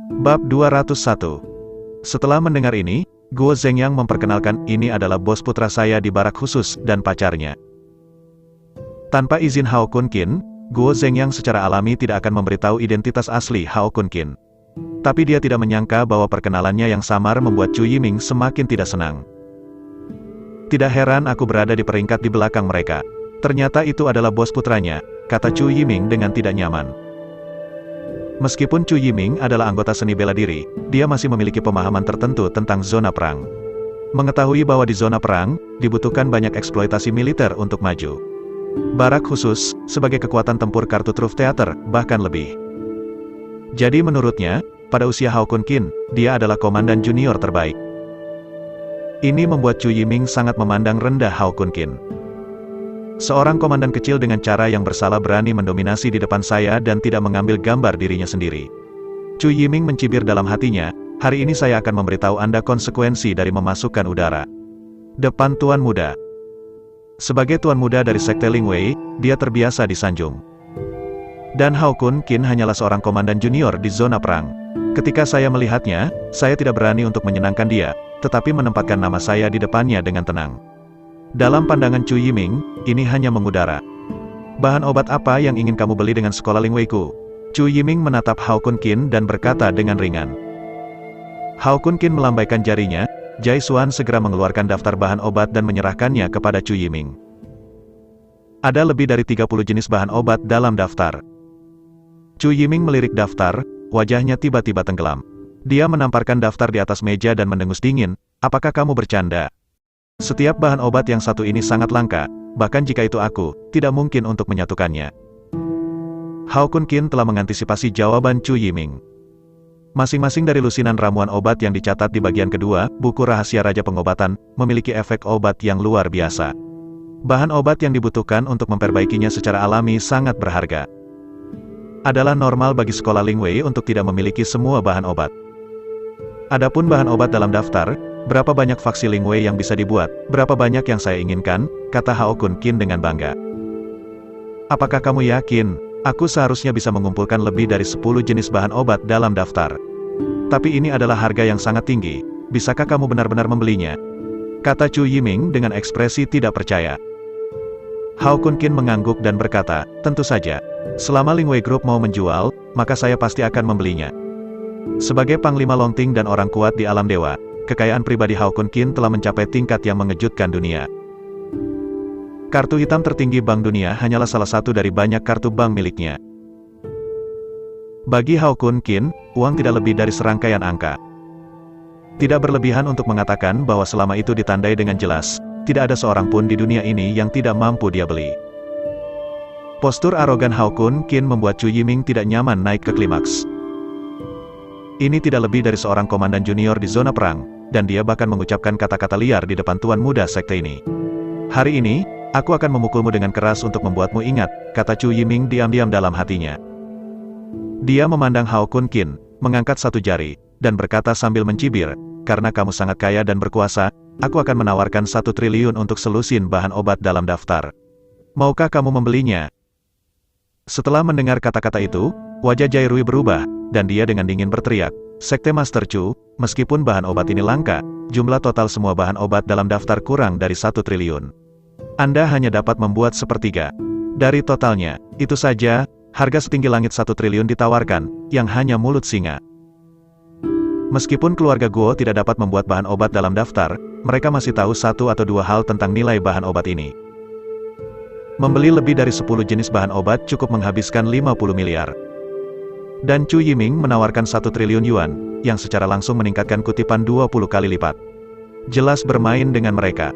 Bab 201. Setelah mendengar ini, Guo Zhengyang memperkenalkan ini adalah bos putra saya di barak khusus dan pacarnya. Tanpa izin Hao Kunqin, Guo Zhengyang secara alami tidak akan memberitahu identitas asli Hao Kunqin. Tapi dia tidak menyangka bahwa perkenalannya yang samar membuat Chu Yiming semakin tidak senang. Tidak heran aku berada di peringkat di belakang mereka. Ternyata itu adalah bos putranya, kata Chu Yiming dengan tidak nyaman. Meskipun Chu Yiming adalah anggota seni bela diri, dia masih memiliki pemahaman tertentu tentang zona perang. Mengetahui bahwa di zona perang, dibutuhkan banyak eksploitasi militer untuk maju. Barak khusus, sebagai kekuatan tempur kartu truf teater, bahkan lebih. Jadi menurutnya, pada usia Hao Kunqin, dia adalah komandan junior terbaik. Ini membuat Chu Yiming sangat memandang rendah Hao Kunqin. Seorang komandan kecil dengan cara yang bersalah berani mendominasi di depan saya dan tidak mengambil gambar dirinya sendiri. Chu Yiming mencibir dalam hatinya, hari ini saya akan memberitahu Anda konsekuensi dari memasukkan udara. Depan Tuan Muda. Sebagai Tuan Muda dari Sekte Lingwei, dia terbiasa disanjung. Dan Hao Kunqin hanyalah seorang komandan junior di zona perang. Ketika saya melihatnya, saya tidak berani untuk menyenangkan dia, tetapi menempatkan nama saya di depannya dengan tenang. Dalam pandangan Chu Yiming, ini hanya mengudara. Bahan obat apa yang ingin kamu beli dengan sekolah Lingwei-ku? Chu Yiming menatap Hao Kunqin dan berkata dengan ringan. Hao Kunqin melambaikan jarinya, Jai Xuan segera mengeluarkan daftar bahan obat dan menyerahkannya kepada Chu Yiming. Ada lebih dari 30 jenis bahan obat dalam daftar. Chu Yiming melirik daftar, wajahnya tiba-tiba tenggelam. Dia menamparkan daftar di atas meja dan mendengus dingin, apakah kamu bercanda? Setiap bahan obat yang satu ini sangat langka, bahkan jika itu aku, tidak mungkin untuk menyatukannya. Hao Kunqin telah mengantisipasi jawaban Chu Yiming. Masing-masing dari lusinan ramuan obat yang dicatat di bagian kedua, buku rahasia Raja Pengobatan, memiliki efek obat yang luar biasa. Bahan obat yang dibutuhkan untuk memperbaikinya secara alami sangat berharga. Adalah normal bagi sekolah Lingwei untuk tidak memiliki semua bahan obat. Adapun bahan obat dalam daftar, berapa banyak faksi Lingwei yang bisa dibuat, berapa banyak yang saya inginkan, kata Hao Kunqin dengan bangga. Apakah kamu yakin, aku seharusnya bisa mengumpulkan lebih dari 10 jenis bahan obat dalam daftar? Tapi ini adalah harga yang sangat tinggi, bisakah kamu benar-benar membelinya? Kata Chu Yiming dengan ekspresi tidak percaya. Hao Kunqin mengangguk dan berkata, tentu saja, selama Lingwei Group mau menjual, maka saya pasti akan membelinya. Sebagai Panglima Longting dan orang kuat di alam dewa, kekayaan pribadi Hao Kunqin telah mencapai tingkat yang mengejutkan dunia. Kartu hitam tertinggi Bank Dunia hanyalah salah satu dari banyak kartu bank miliknya. Bagi Hao Kunqin, uang tidak lebih dari serangkaian angka. Tidak berlebihan untuk mengatakan bahwa selama itu ditandai dengan jelas, tidak ada seorang pun di dunia ini yang tidak mampu dia beli. Postur arogan Hao Kunqin membuat Chu Yiming tidak nyaman naik ke klimaks. Ini tidak lebih dari seorang komandan junior di zona perang, dan dia bahkan mengucapkan kata-kata liar di depan Tuan Muda sekte ini. Hari ini, aku akan memukulmu dengan keras untuk membuatmu ingat, kata Chu Yiming diam-diam dalam hatinya. Dia memandang Hao Kunqin, mengangkat satu jari, dan berkata sambil mencibir, karena kamu sangat kaya dan berkuasa, aku akan menawarkan 1 triliun untuk selusin bahan obat dalam daftar. Maukah kamu membelinya? Setelah mendengar kata-kata itu, wajah Jai Rui berubah, dan dia dengan dingin berteriak, Sekte Master Chu, meskipun bahan obat ini langka, jumlah total semua bahan obat dalam daftar kurang dari 1 triliun. Anda hanya dapat membuat sepertiga dari totalnya. Itu saja, harga setinggi langit 1 triliun ditawarkan, yang hanya mulut singa. Meskipun keluarga Guo tidak dapat membuat bahan obat dalam daftar, mereka masih tahu 1 atau 2 hal tentang nilai bahan obat ini. Membeli lebih dari 10 jenis bahan obat cukup menghabiskan 50 miliar. Dan Chu Yiming menawarkan 1 triliun yuan, yang secara langsung meningkatkan kutipan 20 kali lipat. Jelas bermain dengan mereka.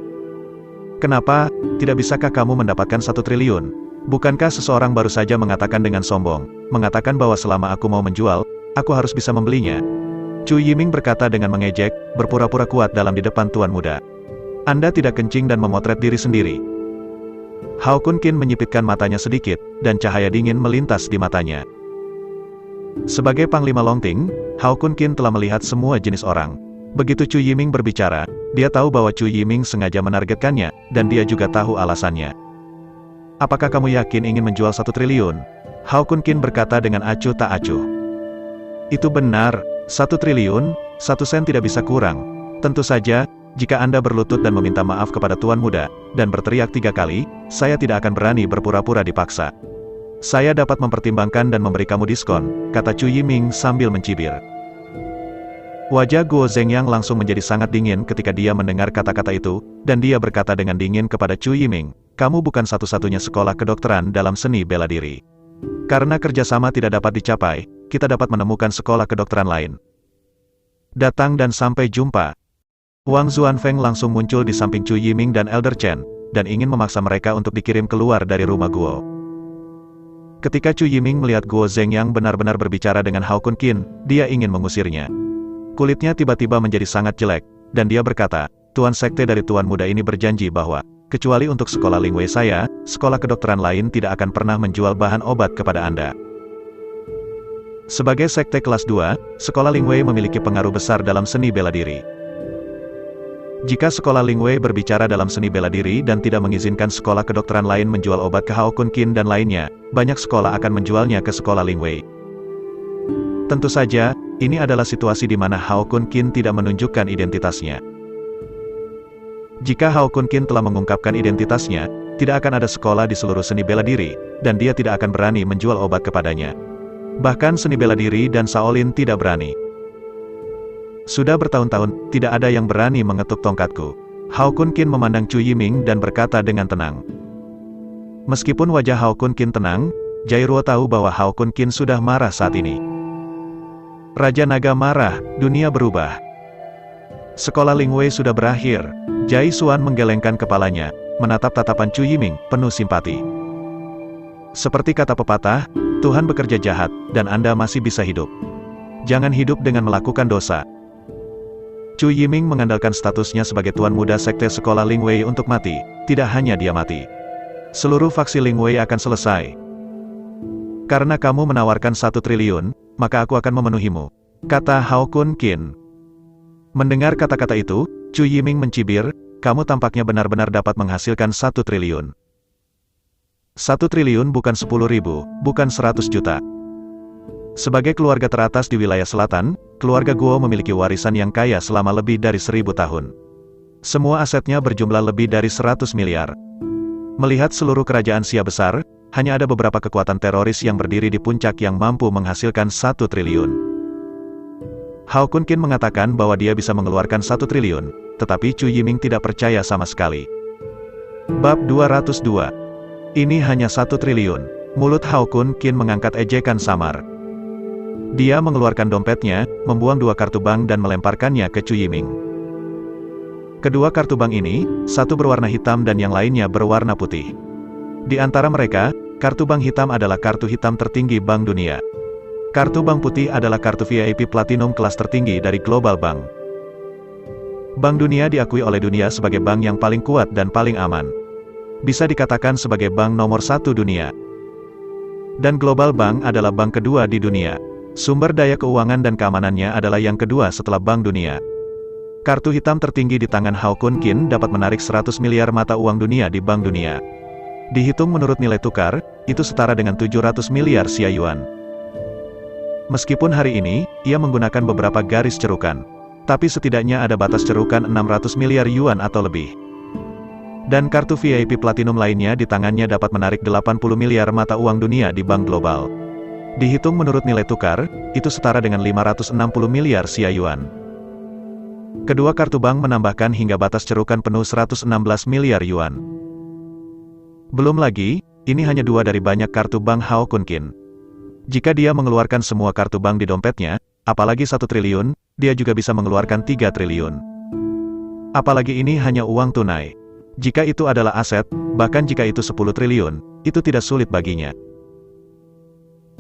Kenapa, tidak bisakah kamu mendapatkan 1 triliun? Bukankah seseorang baru saja mengatakan dengan sombong, mengatakan bahwa selama aku mau menjual, aku harus bisa membelinya? Chu Yiming berkata dengan mengejek, berpura-pura kuat dalam di depan Tuan Muda. Anda tidak kencing dan memotret diri sendiri. Hao Kunqin menyipitkan matanya sedikit, dan cahaya dingin melintas di matanya. Sebagai Panglima Longting, Hao Kunqin telah melihat semua jenis orang. Begitu Chu Yiming berbicara, dia tahu bahwa Chu Yiming sengaja menargetkannya, dan dia juga tahu alasannya. Apakah kamu yakin ingin menjual 1 triliun? Hao Kunqin berkata dengan acuh tak acuh. Itu benar, 1 triliun, 1 sen tidak bisa kurang. Tentu saja, jika Anda berlutut dan meminta maaf kepada Tuan Muda, dan berteriak 3 kali, saya tidak akan berani berpura-pura dipaksa. Saya dapat mempertimbangkan dan memberi kamu diskon, kata Chu Yiming sambil mencibir. Wajah Guo Zhengyang langsung menjadi sangat dingin ketika dia mendengar kata-kata itu, dan dia berkata dengan dingin kepada Chu Yiming, kamu bukan satu-satunya sekolah kedokteran dalam seni bela diri. Karena kerjasama tidak dapat dicapai, kita dapat menemukan sekolah kedokteran lain. Datang dan sampai jumpa. Wang Zuanfeng langsung muncul di samping Chu Yiming dan Elder Chen, dan ingin memaksa mereka untuk dikirim keluar dari rumah Guo. Ketika Chu Yiming melihat Guo Zhengyang benar-benar berbicara dengan Hao Kun Qin, dia ingin mengusirnya. Kulitnya tiba-tiba menjadi sangat jelek, dan dia berkata, Tuan Sekte dari Tuan Muda ini berjanji bahwa, kecuali untuk sekolah Lingwei saya, sekolah kedokteran lain tidak akan pernah menjual bahan obat kepada Anda. Sebagai sekte kelas 2, sekolah Lingwei memiliki pengaruh besar dalam seni bela diri. Jika sekolah Lingwei berbicara dalam seni bela diri dan tidak mengizinkan sekolah kedokteran lain menjual obat ke Hao Kun Qin dan lainnya, banyak sekolah akan menjualnya ke sekolah Lingwei. Tentu saja, ini adalah situasi di mana Hao Kun Qin tidak menunjukkan identitasnya. Jika Hao Kun Qin telah mengungkapkan identitasnya, tidak akan ada sekolah di seluruh seni bela diri, dan dia tidak akan berani menjual obat kepadanya. Bahkan seni bela diri dan Shaolin tidak berani. Sudah bertahun-tahun, tidak ada yang berani mengetuk tongkatku. Hao Kun Qin memandang Chu Yiming dan berkata dengan tenang. Meskipun wajah Hao Kun Qin tenang, Jairuo tahu bahwa Hao Kun Qin sudah marah saat ini. Raja Naga marah, dunia berubah. Sekolah Lingwei sudah berakhir. Jai Xuan menggelengkan kepalanya, menatap tatapan Chu Yiming, penuh simpati. Seperti kata pepatah, Tuhan bekerja jahat, dan Anda masih bisa hidup. Jangan hidup dengan melakukan dosa. Chu Yiming mengandalkan statusnya sebagai Tuan Muda Sekte Sekolah Lingwei untuk mati, tidak hanya dia mati. Seluruh faksi Lingwei akan selesai. Karena kamu menawarkan 1 triliun, maka aku akan memenuhimu, kata Hao Kun Qin. Mendengar kata-kata itu, Chu Yiming mencibir, kamu tampaknya benar-benar dapat menghasilkan 1 triliun. 1 triliun bukan 10.000, bukan 100 juta. Sebagai keluarga teratas di wilayah selatan, keluarga Guo memiliki warisan yang kaya selama lebih dari 1000 tahun. Semua asetnya berjumlah lebih dari 100 miliar. Melihat seluruh kerajaan Xia besar, hanya ada beberapa kekuatan teroris yang berdiri di puncak yang mampu menghasilkan 1 triliun. Hao Kun Qin mengatakan bahwa dia bisa mengeluarkan 1 triliun, tetapi Chu Yiming tidak percaya sama sekali. Bab 202. Ini hanya 1 triliun. Mulut Hao Kun Qin mengangkat ejekan samar. Dia mengeluarkan dompetnya, membuang 2 kartu bank dan melemparkannya ke Chu Yiming. Kedua kartu bank ini, satu berwarna hitam dan yang lainnya berwarna putih. Di antara mereka, kartu bank hitam adalah kartu hitam tertinggi Bank Dunia. Kartu bank putih adalah kartu VIP Platinum kelas tertinggi dari Global Bank. Bank Dunia diakui oleh dunia sebagai bank yang paling kuat dan paling aman. Bisa dikatakan sebagai bank nomor 1 dunia. Dan Global Bank adalah bank kedua di dunia. Sumber daya keuangan dan keamanannya adalah yang kedua setelah Bank Dunia. Kartu hitam tertinggi di tangan Hao Kun Qin dapat menarik 100 miliar mata uang dunia di Bank Dunia. Dihitung menurut nilai tukar, itu setara dengan 700 miliar Xia Yuan. Meskipun hari ini, ia menggunakan beberapa garis cerukan. Tapi setidaknya ada batas cerukan 600 miliar Yuan atau lebih. Dan kartu VIP Platinum lainnya di tangannya dapat menarik 80 miliar mata uang dunia di Bank Global. Dihitung menurut nilai tukar, itu setara dengan 560 miliar Xia Yuan. Kedua kartu bank menambahkan hingga batas cerukan penuh 116 miliar Yuan. Belum lagi, ini hanya 2 dari banyak kartu bank Hao Kun Qin. Jika dia mengeluarkan semua kartu bank di dompetnya, apalagi 1 triliun, dia juga bisa mengeluarkan 3 triliun. Apalagi ini hanya uang tunai. Jika itu adalah aset, bahkan jika itu 10 triliun, itu tidak sulit baginya.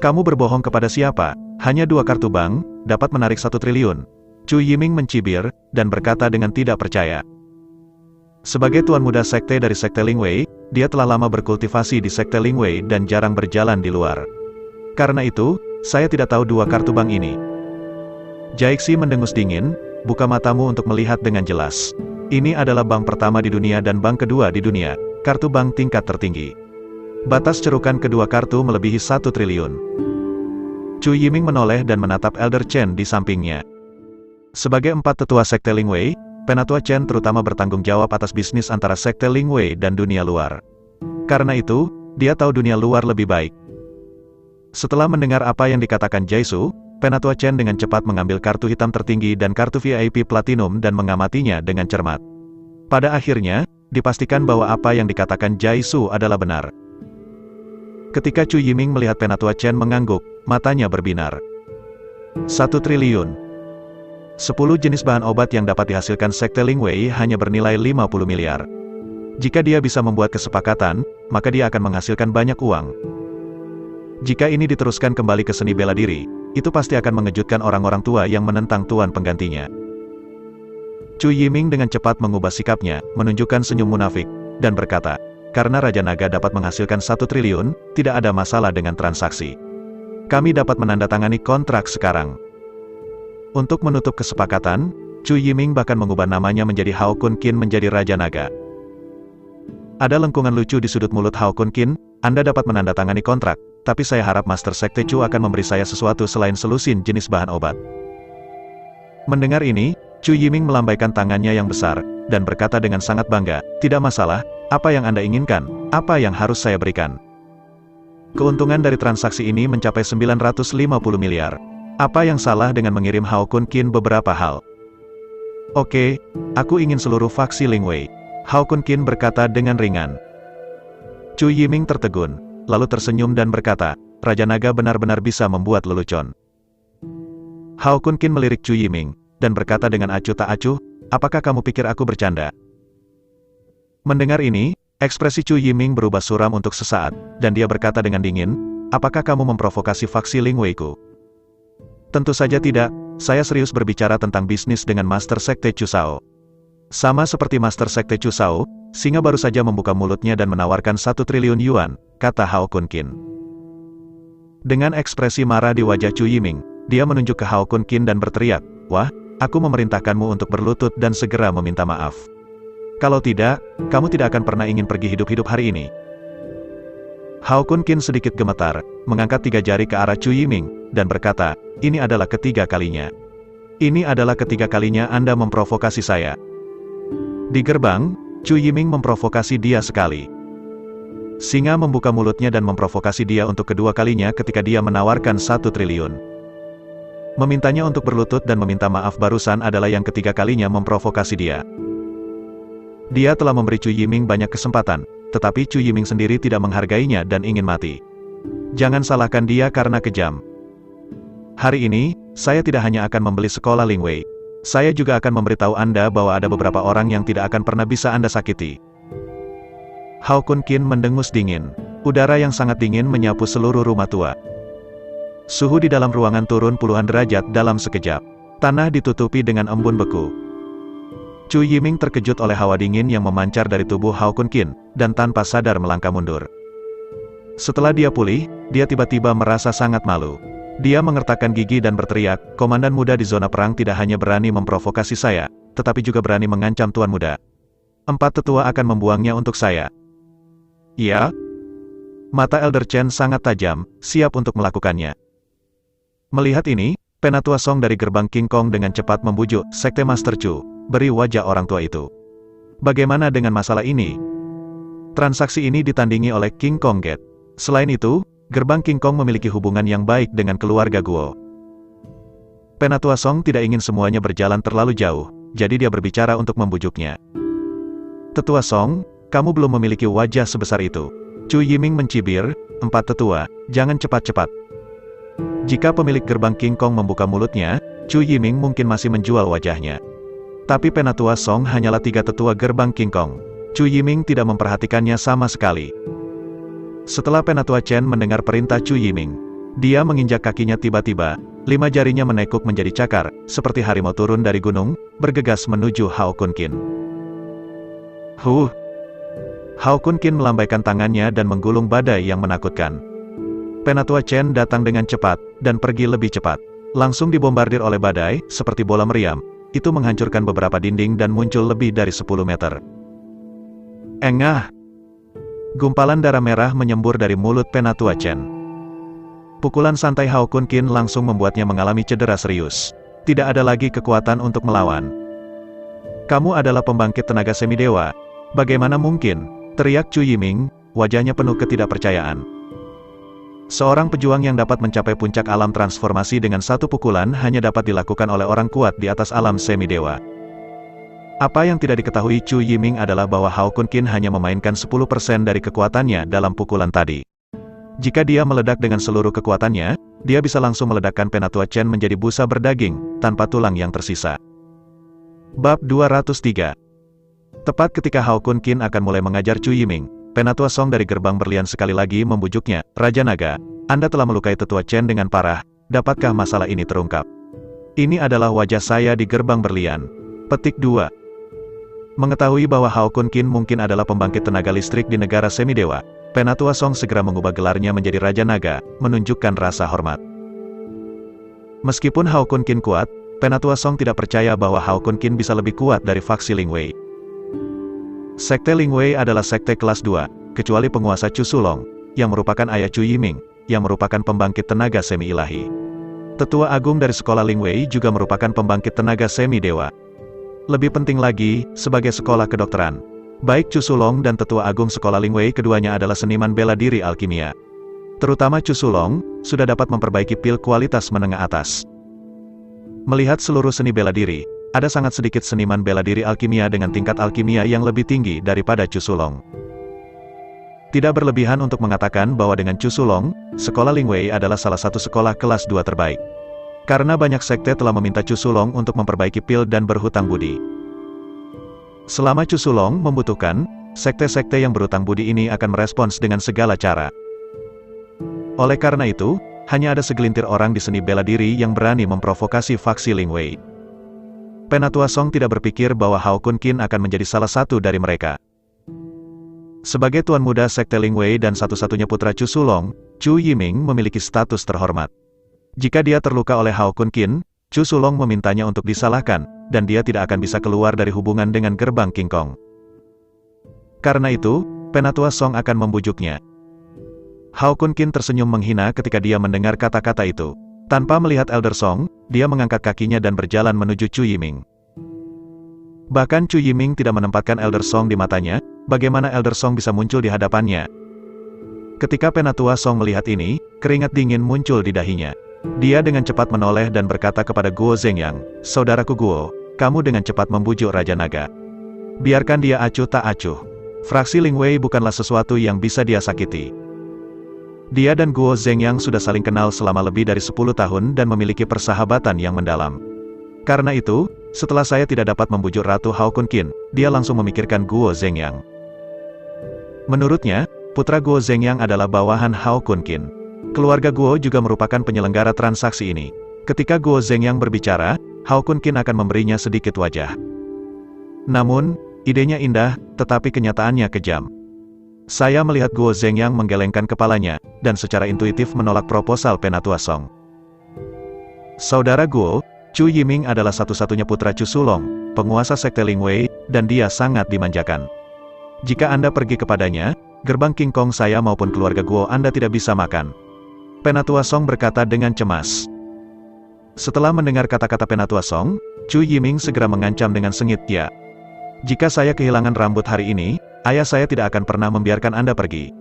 Kamu berbohong kepada siapa? Hanya 2 kartu bank, dapat menarik 1 triliun. Chu Yiming mencibir, dan berkata dengan tidak percaya. Sebagai tuan muda sekte dari Sekte Lingwei, dia telah lama berkultivasi di Sekte Lingwei dan jarang berjalan di luar. Karena itu, saya tidak tahu 2 kartu bank ini. Jaixi mendengus dingin, buka matamu untuk melihat dengan jelas. Ini adalah bank pertama di dunia dan bank kedua di dunia, kartu bank tingkat tertinggi. Batas cerukan kedua kartu melebihi 1 triliun. Chu Yiming menoleh dan menatap Elder Chen di sampingnya. Sebagai empat tetua Sekte Lingwei, Penatua Chen terutama bertanggung jawab atas bisnis antara Sekte Lingwei dan dunia luar. Karena itu, dia tahu dunia luar lebih baik. Setelah mendengar apa yang dikatakan Jaisu, Penatua Chen dengan cepat mengambil kartu hitam tertinggi dan kartu VIP Platinum dan mengamatinya dengan cermat. Pada akhirnya, dipastikan bahwa apa yang dikatakan Jaisu adalah benar. Ketika Chu Yiming melihat Penatua Chen mengangguk, matanya berbinar. 1 triliun. 10 jenis bahan obat yang dapat dihasilkan Sekte Lingwei hanya bernilai 50 miliar. Jika dia bisa membuat kesepakatan, maka dia akan menghasilkan banyak uang. Jika ini diteruskan kembali ke seni bela diri, itu pasti akan mengejutkan orang-orang tua yang menentang tuan penggantinya. Chu Yiming dengan cepat mengubah sikapnya, menunjukkan senyum munafik, dan berkata, karena Raja Naga dapat menghasilkan 1 triliun, tidak ada masalah dengan transaksi. Kami dapat menandatangani kontrak sekarang. Untuk menutup kesepakatan, Chu Yiming bahkan mengubah namanya menjadi Hao Kun Qin menjadi Raja Naga. Ada lengkungan lucu di sudut mulut Hao Kun Qin, Anda dapat menandatangani kontrak, tapi saya harap Master Sekte Chu akan memberi saya sesuatu selain selusin jenis bahan obat. Mendengar ini, Chu Yiming melambaikan tangannya yang besar, dan berkata dengan sangat bangga, tidak masalah, apa yang Anda inginkan, apa yang harus saya berikan. Keuntungan dari transaksi ini mencapai 950 miliar. Apa yang salah dengan mengirim Hao Kun Qin beberapa hal? Oke, aku ingin seluruh faksi Lingwei. Hao Kun Qin berkata dengan ringan. Chu Yiming tertegun, lalu tersenyum dan berkata, Raja Naga benar-benar bisa membuat lelucon. Hao Kun Qin melirik Chu Yiming, dan berkata dengan acuh tak acuh, apakah kamu pikir aku bercanda? Mendengar ini, ekspresi Chu Yiming berubah suram untuk sesaat, dan dia berkata dengan dingin, apakah kamu memprovokasi faksi Lingwei-ku? Tentu saja tidak, saya serius berbicara tentang bisnis dengan Master Sekte Chu Shao. Sama seperti Master Sekte Chu Shao, singa baru saja membuka mulutnya dan menawarkan 1 triliun yuan, kata Hao Kun Qin. Dengan ekspresi marah di wajah Chu Yiming, dia menunjuk ke Hao Kun Qin dan berteriak, wah, aku memerintahkanmu untuk berlutut dan segera meminta maaf. Kalau tidak, kamu tidak akan pernah ingin pergi hidup-hidup hari ini. Hao Kun Qin sedikit gemetar, mengangkat 3 jari ke arah Chu Yiming, dan berkata, ini adalah ketiga kalinya. Ini adalah ketiga kalinya Anda memprovokasi saya. Di gerbang, Chu Yiming memprovokasi dia sekali. Singa membuka mulutnya dan memprovokasi dia untuk kedua kalinya ketika dia menawarkan 1 triliun. Memintanya untuk berlutut dan meminta maaf barusan adalah yang ketiga kalinya memprovokasi dia. Dia telah memberi Chu Yiming banyak kesempatan, tetapi Chu Yiming sendiri tidak menghargainya dan ingin mati. Jangan salahkan dia karena kejam. Hari ini, saya tidak hanya akan membeli sekolah Lingwei. Saya juga akan memberitahu Anda bahwa ada beberapa orang yang tidak akan pernah bisa Anda sakiti. Hao Kun Qin mendengus dingin. Udara yang sangat dingin menyapu seluruh rumah tua. Suhu di dalam ruangan turun puluhan derajat dalam sekejap. Tanah ditutupi dengan embun beku. Chu Yiming terkejut oleh hawa dingin yang memancar dari tubuh Hao Kun Qin, dan tanpa sadar melangkah mundur. Setelah dia pulih, dia tiba-tiba merasa sangat malu. Dia mengertakkan gigi dan berteriak, komandan muda di zona perang tidak hanya berani memprovokasi saya, tetapi juga berani mengancam tuan muda. 4 tetua akan membuangnya untuk saya. Ya? Mata Elder Chen sangat tajam, siap untuk melakukannya. Melihat ini, Penatua Song dari gerbang King Kong dengan cepat membujuk, Sekte Master Chu, beri wajah orang tua itu. Bagaimana dengan masalah ini? Transaksi ini ditandingi oleh King Kong Gate. Selain itu, gerbang King Kong memiliki hubungan yang baik dengan keluarga Guo. Penatua Song tidak ingin semuanya berjalan terlalu jauh, jadi dia berbicara untuk membujuknya. Tetua Song, kamu belum memiliki wajah sebesar itu. Chu Yiming mencibir, 4 tetua, jangan cepat-cepat. Jika pemilik gerbang King Kong membuka mulutnya, Chu Yiming mungkin masih menjual wajahnya. Tapi Penatua Song hanyalah 3 tetua gerbang King Kong. Chu Yiming tidak memperhatikannya sama sekali. Setelah Penatua Chen mendengar perintah Chu Yiming, dia menginjak kakinya tiba-tiba, 5 jarinya menekuk menjadi cakar, seperti harimau turun dari gunung, bergegas menuju Hao Kun Qin. Hao Kun Qin melambaikan tangannya dan menggulung badai yang menakutkan. Penatua Chen datang dengan cepat, dan pergi lebih cepat. Langsung dibombardir oleh badai, seperti bola meriam, itu menghancurkan beberapa dinding dan muncul lebih dari 10 meter. Engah! Gumpalan darah merah menyembur dari mulut Penatua Chen. Pukulan santai Hao Kun Qin langsung membuatnya mengalami cedera serius. Tidak ada lagi kekuatan untuk melawan. "Kamu adalah pembangkit tenaga semidewa. Bagaimana mungkin?" teriak Chu Yiming, wajahnya penuh ketidakpercayaan. Seorang pejuang yang dapat mencapai puncak alam transformasi dengan satu pukulan hanya dapat dilakukan oleh orang kuat di atas alam semidewa. Apa yang tidak diketahui Chu Yiming adalah bahwa Hao Kun Qin hanya memainkan 10% dari kekuatannya dalam pukulan tadi. Jika dia meledak dengan seluruh kekuatannya, dia bisa langsung meledakkan Penatua Chen menjadi busa berdaging, tanpa tulang yang tersisa. Bab 203. Tepat ketika Hao Kun Qin akan mulai mengajar Chu Yiming, Penatua Song dari gerbang berlian sekali lagi membujuknya, "Raja Naga, Anda telah melukai Tetua Chen dengan parah, dapatkah masalah ini terungkap?" "Ini adalah wajah saya di gerbang berlian." Petik 2. Mengetahui bahwa Hao Kun Qin mungkin adalah pembangkit tenaga listrik di negara semidewa, Penatua Song segera mengubah gelarnya menjadi Raja Naga, menunjukkan rasa hormat. Meskipun Hao Kun Qin kuat, Penatua Song tidak percaya bahwa Hao Kun Qin bisa lebih kuat dari faksi Ling Wei. Sekte Ling Wei adalah sekte kelas 2, kecuali penguasa Chu Sulong, yang merupakan ayah Chu Yiming, yang merupakan pembangkit tenaga semi-ilahi. Tetua Agung dari sekolah Ling Wei juga merupakan pembangkit tenaga semi-dewa. Lebih penting lagi, sebagai sekolah kedokteran, baik Chu Sulong dan Tetua Agung sekolah Ling Wei keduanya adalah seniman bela diri alkimia. Terutama Chu Sulong, sudah dapat memperbaiki pil kualitas menengah atas. Melihat seluruh seni bela diri, ada sangat sedikit seniman bela diri alkimia dengan tingkat alkimia yang lebih tinggi daripada Chu Sulong. Tidak berlebihan untuk mengatakan bahwa dengan Chu Sulong, sekolah Ling Wei adalah salah satu sekolah kelas 2 terbaik. Karena banyak sekte telah meminta Chu Sulong untuk memperbaiki pil dan berhutang budi. Selama Chu Sulong membutuhkan, sekte-sekte yang berhutang budi ini akan merespons dengan segala cara. Oleh karena itu, hanya ada segelintir orang di seni bela diri yang berani memprovokasi faksi Ling Wei. Penatua Song tidak berpikir bahwa Hao Kun Qin akan menjadi salah satu dari mereka. Sebagai tuan muda sekte Ling Wei dan satu-satunya putra Chu Sulong, Chu Yiming memiliki status terhormat. Jika dia terluka oleh Hao Kun Qin, Chu Sulong memintanya untuk disalahkan, dan dia tidak akan bisa keluar dari hubungan dengan gerbang King Kong. Karena itu, Penatua Song akan membujuknya. Hao Kun Qin tersenyum menghina ketika dia mendengar kata-kata itu. Tanpa melihat Elder Song, dia mengangkat kakinya dan berjalan menuju Chu Yiming. Bahkan Chu Yiming tidak menempatkan Elder Song di matanya, bagaimana Elder Song bisa muncul di hadapannya. Ketika Penatua Song melihat ini, keringat dingin muncul di dahinya. Dia dengan cepat menoleh dan berkata kepada Guo Zhengyang, "Saudaraku Guo, kamu dengan cepat membujuk Raja Naga. Biarkan dia acuh tak acuh. Fraksi Ling Wei bukanlah sesuatu yang bisa dia sakiti." Dia dan Guo Zhengyang sudah saling kenal selama lebih dari 10 tahun dan memiliki persahabatan yang mendalam. Karena itu, setelah saya tidak dapat membujuk Ratu Hao Kun Qin, dia langsung memikirkan Guo Zhengyang. Menurutnya, putra Guo Zhengyang adalah bawahan Hao Kun Qin. Keluarga Guo juga merupakan penyelenggara transaksi ini. Ketika Guo Zhengyang berbicara, Hao Kun Qin akan memberinya sedikit wajah. Namun, idenya indah, tetapi kenyataannya kejam. Saya melihat Guo Zhengyang menggelengkan kepalanya, dan secara intuitif menolak proposal Penatua Song. Saudara Guo, Chu Yiming adalah satu-satunya putra Chu Sulong, penguasa sekte Ling Wei, dan dia sangat dimanjakan. Jika Anda pergi kepadanya, gerbang King Kong saya maupun keluarga Guo Anda tidak bisa makan. Penatua Song berkata dengan cemas. Setelah mendengar kata-kata Penatua Song, Chu Yiming segera mengancam dengan sengit, "Ya. Jika saya kehilangan rambut hari ini, ayah saya tidak akan pernah membiarkan Anda pergi."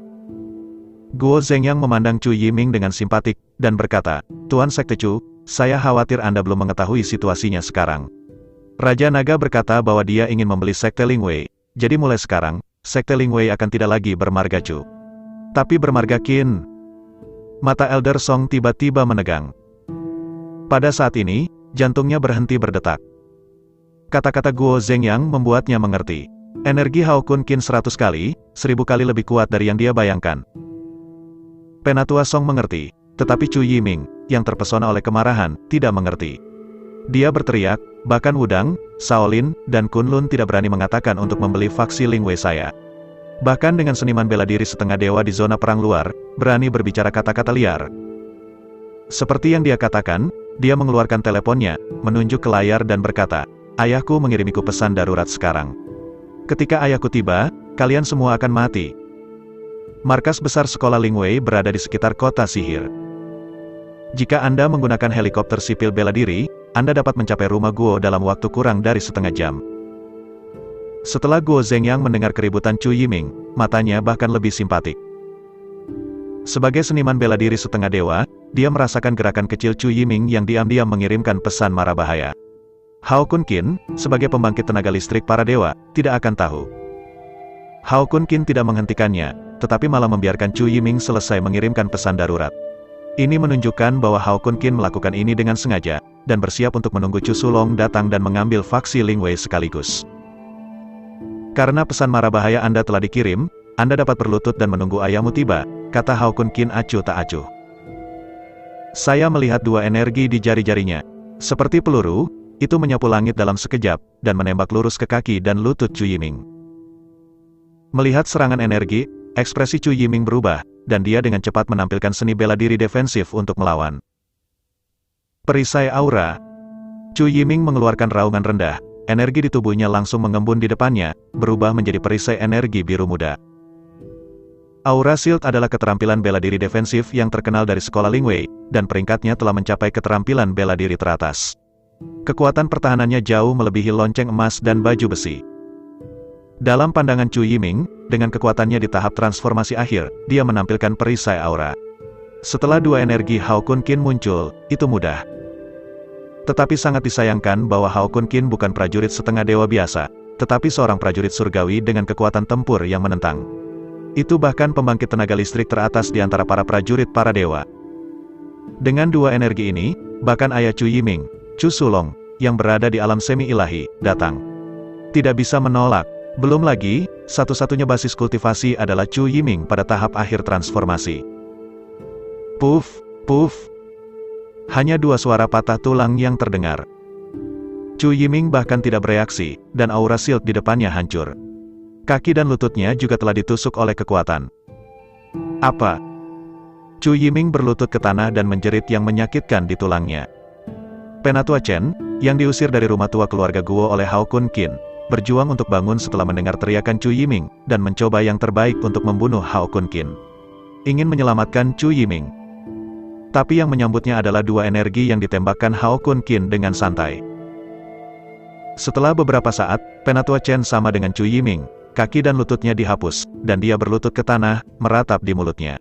Guo Zhengyang memandang Chu Yiming dengan simpatik, dan berkata, "Tuan Sekte Chu, saya khawatir Anda belum mengetahui situasinya sekarang." Raja Naga berkata bahwa dia ingin membeli Sekte Ling Wei, jadi mulai sekarang, Sekte Ling Wei akan tidak lagi bermarga Chu, tapi bermarga Qin. Mata Elder Song tiba-tiba menegang. Pada saat ini, jantungnya berhenti berdetak. Kata-kata Guo Zhengyang membuatnya mengerti. Energi Hao Kun Qin 100 kali, 1000 kali lebih kuat dari yang dia bayangkan. Penatua Song mengerti, tetapi Chu Yiming, yang terpesona oleh kemarahan, tidak mengerti. Dia berteriak, bahkan Wudang, Shaolin, dan Kunlun tidak berani mengatakan untuk membeli faksi Ling Wei saya. Bahkan dengan seniman bela diri setengah dewa di zona perang luar, berani berbicara kata-kata liar. Seperti yang dia katakan, dia mengeluarkan teleponnya, menunjuk ke layar dan berkata, "Ayahku mengirimiku pesan darurat sekarang. Ketika ayahku tiba, kalian semua akan mati." Markas besar sekolah Ling Wei berada di sekitar kota sihir. Jika Anda menggunakan helikopter sipil bela diri, Anda dapat mencapai rumah Guo dalam waktu kurang dari setengah jam. Setelah Guo Zhengyang mendengar keributan Chu Yiming, matanya bahkan lebih simpatik. Sebagai seniman bela diri setengah dewa, dia merasakan gerakan kecil Chu Yiming yang diam-diam mengirimkan pesan mara bahaya. Hao Kun Qin, sebagai pembangkit tenaga listrik para dewa, tidak akan tahu. Hao Kun Qin tidak menghentikannya, tetapi malah membiarkan Chu Yiming selesai mengirimkan pesan darurat. Ini menunjukkan bahwa Hao Kun Qin melakukan ini dengan sengaja, dan bersiap untuk menunggu Chu Sulong datang dan mengambil faksi Ling Wei sekaligus. Karena pesan mara bahaya Anda telah dikirim, Anda dapat berlutut dan menunggu ayahmu tiba, kata Hao Kun Qin acuh tak acuh. Saya melihat dua energi di jari-jarinya. Seperti peluru, itu menyapu langit dalam sekejap, dan menembak lurus ke kaki dan lutut Chu Yiming. Melihat serangan energi, ekspresi Chu Yiming berubah, dan dia dengan cepat menampilkan seni bela diri defensif untuk melawan. Perisai aura. Chu Yiming mengeluarkan raungan rendah, energi di tubuhnya langsung mengembun di depannya, berubah menjadi perisai energi biru muda. Aura Shield adalah keterampilan bela diri defensif yang terkenal dari sekolah Ling Wei, dan peringkatnya telah mencapai keterampilan bela diri teratas. Kekuatan pertahanannya jauh melebihi lonceng emas dan baju besi. Dalam pandangan Chu Yiming, dengan kekuatannya di tahap transformasi akhir, dia menampilkan perisai aura. Setelah dua energi Hao Kun Qin muncul, itu mudah. Tetapi sangat disayangkan bahwa Hao Kun Qin bukan prajurit setengah dewa biasa, tetapi seorang prajurit surgawi dengan kekuatan tempur yang menentang. Itu bahkan pembangkit tenaga listrik teratas di antara para prajurit para dewa. Dengan dua energi ini, bahkan ayah Chu Yiming, Chu Sulong, yang berada di alam semi-ilahi, datang. Tidak bisa menolak. Belum lagi, satu-satunya basis kultivasi adalah Chu Yiming pada tahap akhir transformasi. Puff, puff. Hanya dua suara patah tulang yang terdengar. Chu Yiming bahkan tidak bereaksi, dan aura shield di depannya hancur. Kaki dan lututnya juga telah ditusuk oleh kekuatan. Apa? Chu Yiming berlutut ke tanah dan menjerit yang menyakitkan di tulangnya. Penatua Chen, yang diusir dari rumah tua keluarga Guo oleh Hao Kun Qin, berjuang untuk bangun setelah mendengar teriakan Chu Yiming, dan mencoba yang terbaik untuk membunuh Hao Kun Qin. Ingin menyelamatkan Chu Yiming. Tapi yang menyambutnya adalah dua energi yang ditembakkan Hao Kun Qin dengan santai. Setelah beberapa saat, Penatua Chen sama dengan Chu Yiming, kaki dan lututnya dihapus, dan dia berlutut ke tanah, meratap di mulutnya.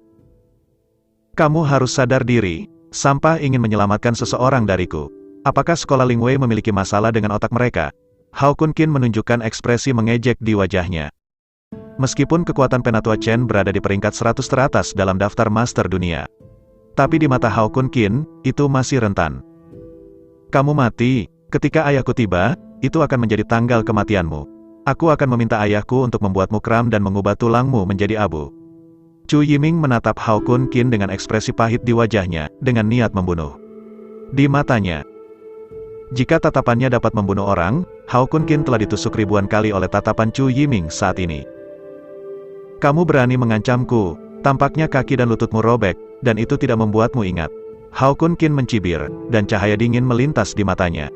Kamu harus sadar diri, sampah ingin menyelamatkan seseorang dariku. Apakah sekolah Ling Wei memiliki masalah dengan otak mereka? Hao Kun Qin menunjukkan ekspresi mengejek di wajahnya. Meskipun kekuatan Penatua Chen berada di peringkat 100 teratas dalam daftar master dunia, tapi di mata Hao Kun Qin, itu masih rentan. Kamu mati, ketika ayahku tiba, itu akan menjadi tanggal kematianmu. Aku akan meminta ayahku untuk membuatmu kram dan mengubah tulangmu menjadi abu. Chu Yiming menatap Hao Kun Qin dengan ekspresi pahit di wajahnya, dengan niat membunuh. Di matanya, jika tatapannya dapat membunuh orang, Hao Kun Qin telah ditusuk ribuan kali oleh tatapan Chu Yiming saat ini. Kamu berani mengancamku, tampaknya kaki dan lututmu robek, dan itu tidak membuatmu ingat. Hao Kun Qin mencibir, dan cahaya dingin melintas di matanya.